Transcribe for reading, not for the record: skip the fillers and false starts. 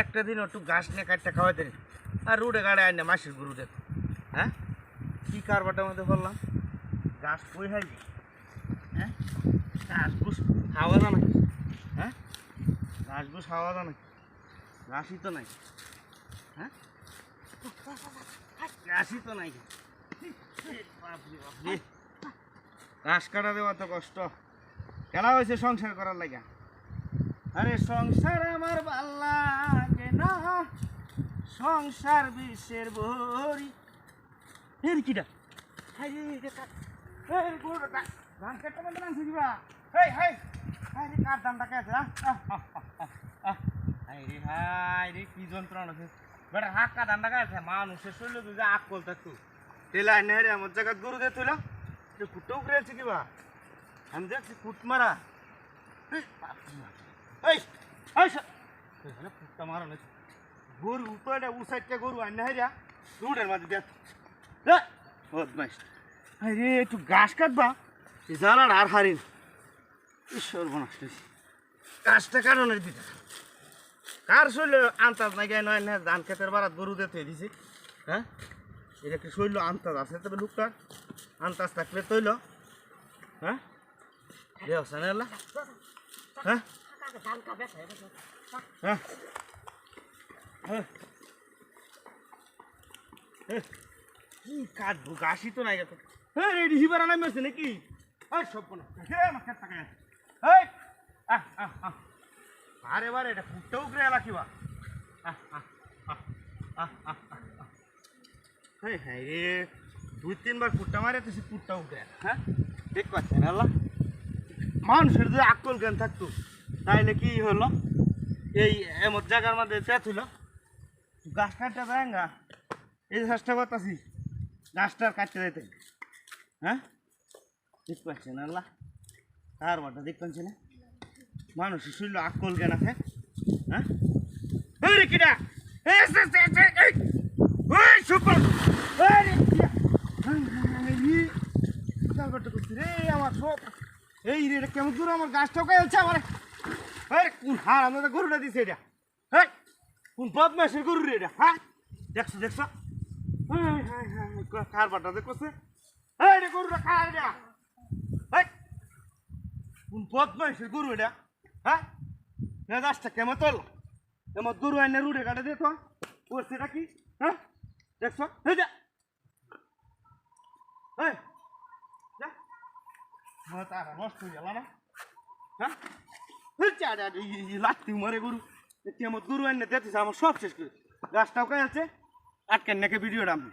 একটা দিন একটু ঘাস নিয়ে কাটতে খাওয়াইতে নি আর রুটে গাড়ে আয় না মাসির গরু দেখ হ্যাঁ কী কারবারটার মধ্যে বললাম ঘাস কই হাই হ্যাঁ ঘাস ঘুষ খাওয়া যা নাকি হ্যাঁ ঘাস ঘুষ খাওয়া যা নাকি ঘাসই তো নাই হ্যাঁ ঘাসই তো নাই বাপরে বাপরে ঘাস কাটা দেওয়া তো কষ্ট খেলা হয়েছে সংসার করার লাগা আরে সংসার আমার ভাল লাগে না সংসার বিষের বড়ি এর কিটা হাই রে এই গোড়া ধান কাটতে বন্ধ না দিবা হেই হেই হাই রে কার ধানটা কাটছে হাই রে কি যন্ত্রণা আছে বেটা হাক্কা ধানটা কাটছে মানুষের শরীরে তুই আগ করতে তুই তেলা নে রে আমার জায়গা গরু দে তুইলা তুই কুটো উগরেছি কিবা আমি দেখছি কুট মারা এই এই এই কুটটা মারা না গরু তো এটা উসাইটটা গরু আইনা হেরিয়া রুডের মাঝে দেখ বদমাইশ আরে একটু ঘাস কাটবা জ্বালার আর হারিন ঈশ্বর বনাস ঘাসটা কারণের দিতে কার শৈল আন্তাজ নাই গায়ে নয় না ধান খেতের বারাত গরু দিতে দিছি হ্যাঁ এটা কি শৈল আন্তাজ আছে তবে লোকটা আন্তাজ থাকলে তৈল হ্যাঁ দেওয়া না হ্যাঁ হ্যাঁ কি কাটবো ঘাসই তো নাই হ্যাঁ রেডি হিবার নামে আছে নাকি সব কোনো আরে বারে এটা কুটটা উগরে এলা কিবা হ্যাঁ হ্যাঁ রে 2-3 বার কুটটা মারে তো সে কুটটা উঠে হ্যাঁ ঠিক পাচ্ছেন আল্লাহ মানুষের যদি আকল জ্ঞান থাকতো তাইলে কি হলো এই এমন জায়গার মধ্যে চেত হইল গাছ কাটতে যায় গা এই চেষ্টা করতেছি গাছটার কাটতে যাইতে হ্যাঁ ঠিক পাচ্ছেন আল্লাহ তার বাটা দেখ পাচ্ছি না মানুষের শরীর আকল জ্ঞান আছে হ্যাঁ রে কিনা আমার সব এই রে কেমন দূর আমার গাছটাও কে হচ্ছে আমার কোন হার আমাদের গরুটা দিছে এটা হ্যাঁ কোন বদমাসের গরু রে এটা হ্যাঁ দেখছো দেখছো কার বাটা দেখছে রে গরুটা খায় এটা কোন বদমাসের গরু এটা হ্যাঁ গাছটা কেমন তোল এমন গরু আইনে রুড়ে কাটে দে তো করছে এটা কি হ্যাঁ দেখছো এই যা তারা নষ্ট হয়ে গেল না হ্যাঁ লাঠি মারে গরু আমার গরু আইনে দেখতেছে আমার সব শেষ করে গাছটাও কে আছে আটকেন নাকি ভিডিওটা আমি